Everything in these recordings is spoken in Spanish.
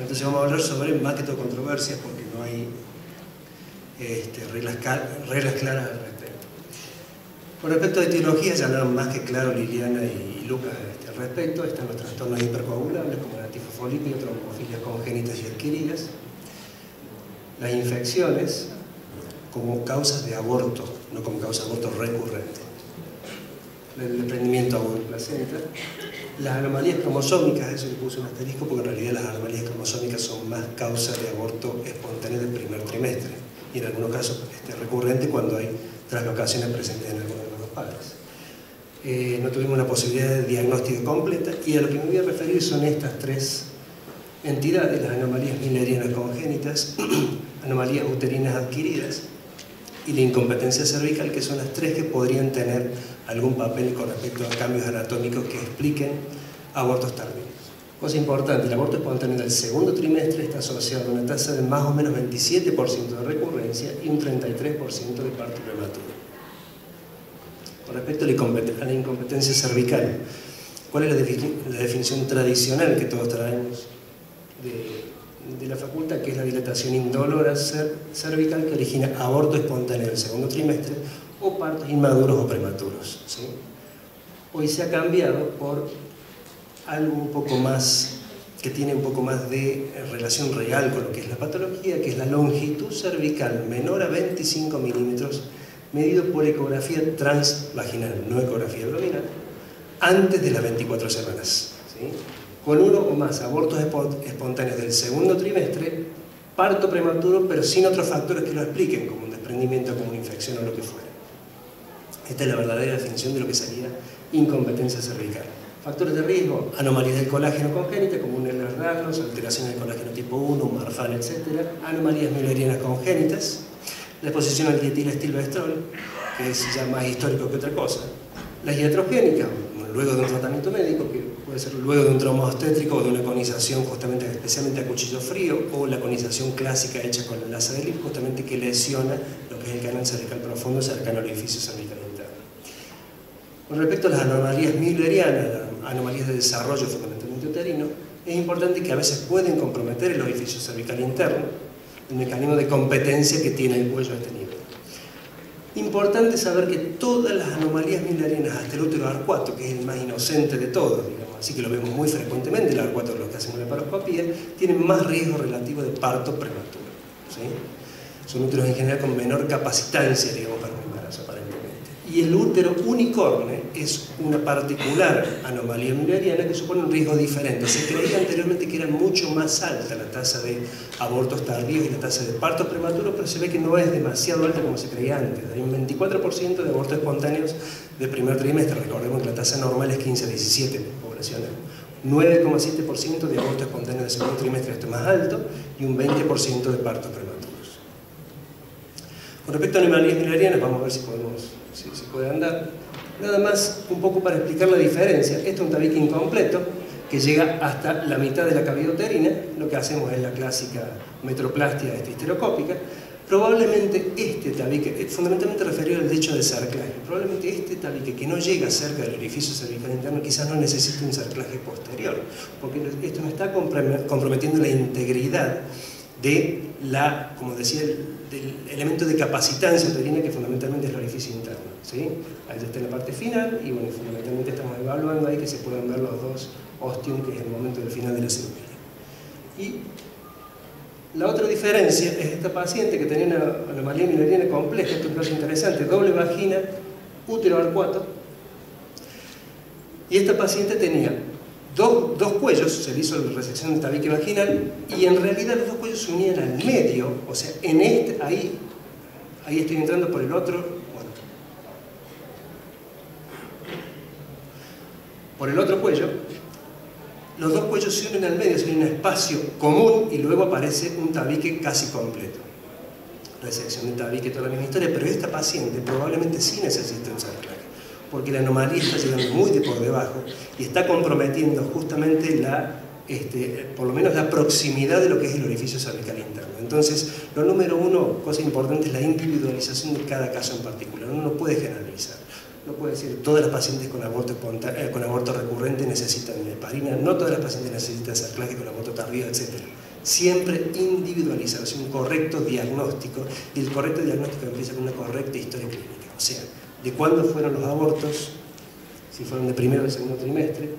Entonces vamos a hablar sobre más que todo controversias porque no hay reglas claras al respecto. Con respecto a etiología, ya hablaron más que claro Liliana y Lucas al respecto. Están los trastornos hipercoagulables como la tifofolitis y trombofilias congénitas y adquiridas. Las infecciones como causas de aborto, no como causa de aborto recurrente. El desprendimiento agudo de placenta. Las anomalías cromosómicas, eso le puse un asterisco porque en realidad las anomalías cromosómicas son más causas de aborto espontáneo del primer trimestre y en algunos casos recurrente cuando hay traslocaciones presentes en alguno de los dos padres. No tuvimos la posibilidad de diagnóstico completa y a lo que me voy a referir son estas tres entidades: las anomalías müllerianas congénitas, anomalías uterinas adquiridas y la incompetencia cervical, que son las tres que podrían tener algún papel con respecto a cambios anatómicos que expliquen abortos tardíos. Cosa importante, el aborto espontáneo del segundo trimestre está asociado a una tasa de más o menos 27% de recurrencia y un 33% de parto prematuro. Con respecto a la incompetencia cervical, ¿cuál es la definición tradicional que todos traemos de la facultad? Que es la dilatación indolora cervical que origina aborto espontáneo del segundo trimestre o partos inmaduros o prematuros, ¿sí? Hoy se ha cambiado por algo un poco más, que tiene un poco más de relación real con lo que es la patología, que es la longitud cervical menor a 25 milímetros medido por ecografía transvaginal, no ecografía abdominal, antes de las 24 semanas, ¿sí? Con uno o más abortos espontáneos del segundo trimestre, parto prematuro, pero sin otros factores que lo expliquen, como un desprendimiento, como una infección o lo que fuera. Esta es la verdadera definición de lo que sería incompetencia cervical. Factores de riesgo: anomalías del colágeno congénita, como un Ehlers-Danlos, alteraciones del colágeno tipo 1, un Marfan, etc. Anomalías müllerianas congénitas, la exposición al dietilestilbestrol, que es ya más histórico que otra cosa. Las iatrogénicas, luego de un tratamiento médico, que puede ser luego de un trauma obstétrico o de una conización justamente especialmente a cuchillo frío, o la conización clásica hecha con el asa de Lipp, justamente que lesiona lo que es el canal cervical profundo cercano al orificio cervical interno. Con respecto a las anomalías müllerianas, las anomalías de desarrollo fundamentalmente uterino, es importante que a veces pueden comprometer el orificio cervical interno, el mecanismo de competencia que tiene el cuello a este nivel. Importante saber que todas las anomalías müllerianas hasta el útero arcuato, que es el más inocente de todos, digamos, así que lo vemos muy frecuentemente, el arcuato de los que hacemos la laparoscopía, tienen más riesgo relativo de parto prematuro, ¿sí? Son úteros en general con menor capacitancia, digamos, para un embarazo aparentemente. Y el útero unicorne es una particular anomalía mülleriana que supone un riesgo diferente. Se creía anteriormente que era mucho más alta la tasa de abortos tardíos y la tasa de partos prematuros, pero se ve que no es demasiado alta como se creía antes. Hay un 24% de abortos espontáneos de primer trimestre. Recordemos que la tasa normal es 15 a 17 poblacional. 9,7% de abortos espontáneos de segundo trimestre, esto es más alto, y un 20% de partos prematuros. Con respecto a anomalías müllerianas, vamos a ver si puede andar. Nada más un poco para explicar la diferencia. Este es un tabique incompleto que llega hasta la mitad de la cavidad uterina. Lo que hacemos es la clásica metroplastia histerocópica. Probablemente este tabique, fundamentalmente referido al hecho de cerclaje, probablemente este tabique que no llega cerca del orificio cervical interno quizás no necesite un cerclaje posterior, porque esto no está comprometiendo la integridad de la, como decía, del elemento de capacitancia uterina que fundamentalmente es el orificio interno, ¿sí? Ahí está en la parte final y bueno, fundamentalmente estamos evaluando ahí que se puedan ver los dos ostium, que es el momento del final de la cirugía. Y la otra diferencia es esta paciente que tenía una anomalía mülleriana compleja. Esto es un caso interesante: doble vagina, útero arcuato, y esta paciente tenía dos cuellos, se le hizo la resección del tabique vaginal y en realidad los dos cuellos se unían al medio, o sea, en este, ahí estoy entrando por el otro, bueno, por el otro cuello, los dos cuellos se unen al medio, se unen en un espacio común y luego aparece un tabique casi completo. Resección del tabique, toda la misma historia, pero esta paciente probablemente sí necesita un cerclaje, porque la anomalía está llegando muy de por debajo y está comprometiendo justamente por lo menos la proximidad de lo que es el orificio cervical interno. Entonces, lo número uno, cosa importante, es la individualización de cada caso en particular. Uno no puede generalizar. No puede decir todas las pacientes con aborto recurrente necesitan heparina, no todas las pacientes necesitan cerclaje con aborto tardío, etc. siempre individualizado, es un correcto diagnóstico, y el correcto diagnóstico empieza con una correcta historia clínica, o sea, de cuándo fueron los abortos, si fueron de primero o de segundo trimestre,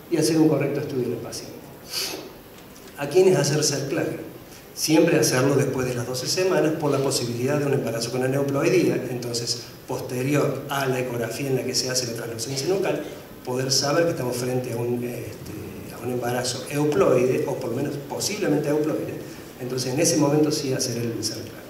y hacer un correcto estudio del paciente. ¿A quiénes hacer cerclaje? Siempre hacerlo después de las 12 semanas por la posibilidad de un embarazo con aneuploidía, entonces posterior a la ecografía en la que se hace la translucencia nucal, poder saber que estamos frente a un embarazo euploide, o por lo menos posiblemente euploide, entonces en ese momento sí hacer el cerclaje.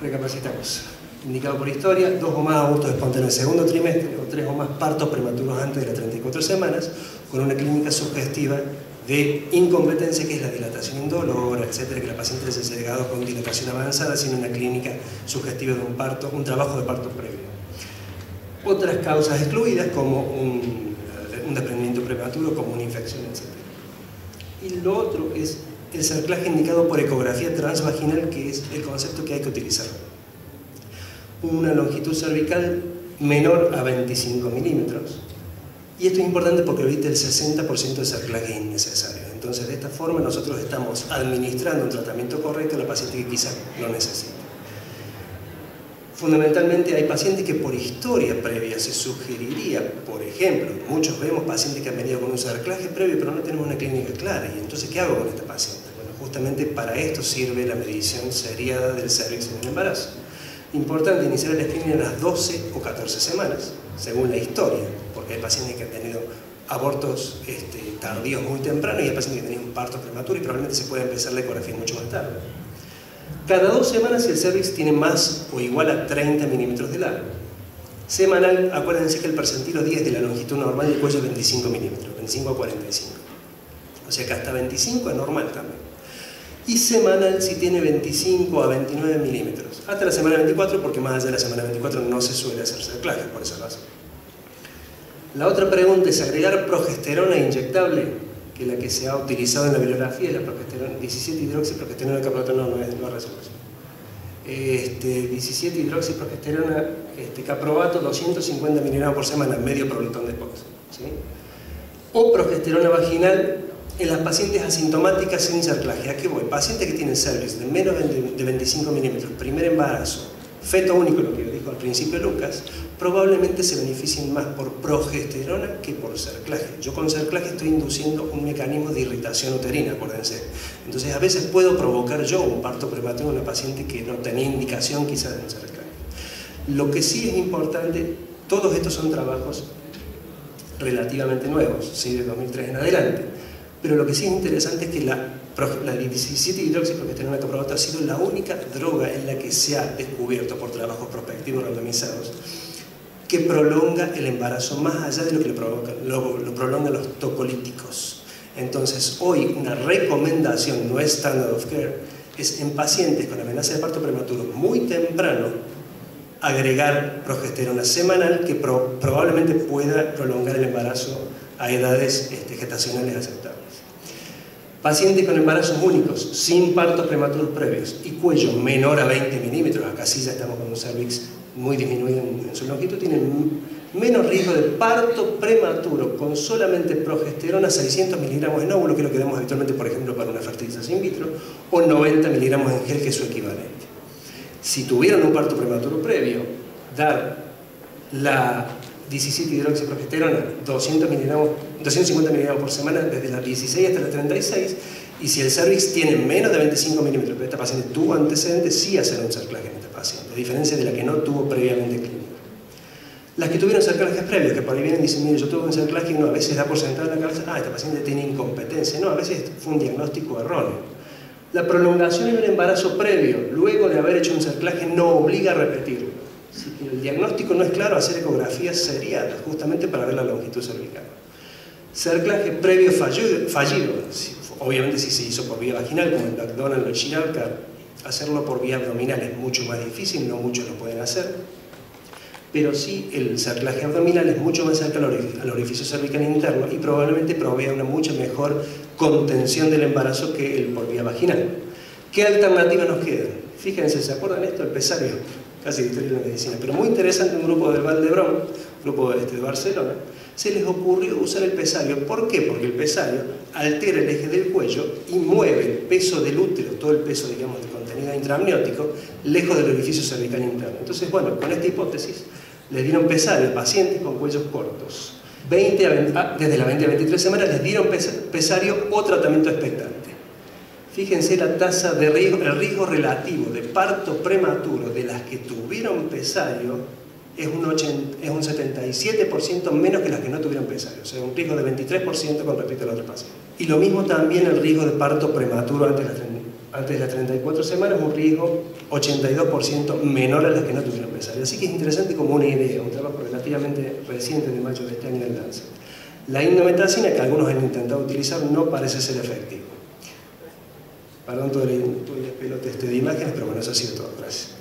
Recapacitamos. Indicado por historia, 2 o más abortos espontáneos en el segundo trimestre, o 3 o más partos prematuros antes de las 34 semanas, con una clínica sugestiva de incompetencia, que es la dilatación indolora, etcétera, que la paciente les ha llegado con dilatación avanzada, sino una clínica sugestiva de un parto, un trabajo de parto previo. Otras causas excluidas, como un desprendimiento prematuro, como una infección, etcétera. Y lo otro es el cerclaje indicado por ecografía transvaginal, que es el concepto que hay que utilizar. Una longitud cervical menor a 25 milímetros. Y esto es importante porque ahorita el 60% de cerclaje es innecesario. Entonces, de esta forma nosotros estamos administrando un tratamiento correcto a la paciente que quizás lo necesite. Fundamentalmente hay pacientes que por historia previa se sugeriría, por ejemplo, muchos vemos pacientes que han venido con un cerclaje previo pero no tenemos una clínica clara, y entonces ¿qué hago con esta paciente? Bueno, justamente para esto sirve la medición seriada del cervix en el embarazo. Importante iniciar el screening a las 12 o 14 semanas, según la historia, porque hay pacientes que han tenido abortos tardíos muy temprano, y hay pacientes que han tenido un parto prematuro y probablemente se puede empezar la ecografía mucho más tarde. Cada 2 semanas, si el cervix tiene más o igual a 30 milímetros de largo. Semanal, acuérdense que el percentilo 10 de la longitud normal del cuello es 25 milímetros, 25 a 45. O sea que hasta 25 es normal también. Y semanal si tiene 25 a 29 milímetros. Hasta la semana 24, porque más allá de la semana 24 no se suele hacer cerclaje, por esa razón. La otra pregunta es agregar progesterona inyectable, que la que se ha utilizado en la bibliografía es la progesterona, 17-hidroxiprogesterona caproato, no es resolución. 17-hidroxiprogesterona caproato, 250 miligramos por semana, medio prolactón de esposa, ¿sí? O progesterona vaginal en las pacientes asintomáticas sin cerclaje. ¿A qué voy? Pacientes que tienen cervix de menos de 25 milímetros, primer embarazo, feto único, lo que dijo al principio Lucas, probablemente se beneficien más por progesterona que por cerclaje. Yo con cerclaje estoy induciendo un mecanismo de irritación uterina, acuérdense. Entonces a veces puedo provocar yo un parto prematuro en una paciente que no tenía indicación quizás de un cerclaje. Lo que sí es importante, todos estos son trabajos relativamente nuevos, ¿sí? De 2003 en adelante. Pero lo que sí es interesante es que la 17-hidroxiprogesterona caproato ha sido la única droga en la que se ha descubierto por trabajos prospectivos randomizados que prolonga el embarazo más allá de lo que lo prolongan los tocolíticos. Entonces, hoy una recomendación, no es standard of care, es en pacientes con amenaza de parto prematuro muy temprano agregar progesterona semanal que probablemente pueda prolongar el embarazo a edades gestacionales aceptables. Pacientes con embarazos únicos, sin partos prematuros previos y cuello menor a 20 milímetros, acá sí ya estamos con un cervix muy disminuido en su longitud, tienen menos riesgo de parto prematuro con solamente progesterona 600 miligramos en óvulo, que es lo que damos habitualmente, por ejemplo, para una fertilización in vitro, o 90 miligramos en gel, que es su equivalente. Si tuvieron un parto prematuro previo, dar la 17-hidroxiprogesterona 250 miligramos por semana desde las 16 hasta las 36, y si el cervix tiene menos de 25 milímetros, pero esta paciente tuvo antecedentes, sí hacer un cerclaje en esta paciente, a diferencia de la que no tuvo previamente clínica. Las que tuvieron cerclajes previos, que por ahí vienen y dicen, mire, yo tuve un cerclaje, y no, a veces da por sentado en la cabeza, esta paciente tiene incompetencia, no, a veces fue un diagnóstico erróneo. La prolongación en un embarazo previo, luego de haber hecho un cerclaje, no obliga a repetirlo. Si el diagnóstico no es claro, hacer ecografías seriadas, justamente para ver la longitud cervical. Cerclaje previo fallido, obviamente si se hizo por vía vaginal, como el McDonald o el Giralcar, hacerlo por vía abdominal es mucho más difícil, no muchos lo pueden hacer, pero sí el cerclaje abdominal es mucho más cerca al orificio cervical interno y probablemente provea una mucha mejor contención del embarazo que el por vía vaginal. ¿Qué alternativas nos quedan? Fíjense, ¿se acuerdan esto? El pesario, casi de historia de la medicina. Pero muy interesante, un grupo del Vall d'Hebron, grupo de Barcelona, se les ocurrió usar el pesario. ¿Por qué? Porque el pesario altera el eje del cuello y mueve el peso del útero, todo el peso, digamos, del contenido intraamniótico, lejos del orificio cervical interno. Entonces, bueno, con esta hipótesis, les dieron pesario a pacientes con cuellos cortos. Desde las 20 a 23 semanas les dieron pesario o tratamiento expectante. Fíjense la tasa de riesgo, el riesgo relativo de parto prematuro de las que tuvieron pesario es un 77% menos que las que no tuvieron pesario, o sea, un riesgo de 23% con respecto a la otra paciente. Y lo mismo también el riesgo de parto prematuro antes de las 34 semanas, un riesgo 82% menor a las que no tuvieron pesario. Así que es interesante como una idea, un trabajo relativamente reciente de mayo de este año en Lancet. La indometacina, que algunos han intentado utilizar, no parece ser efectivo. Perdón todo el pelote de imágenes, pero bueno, eso ha sido todo. Gracias.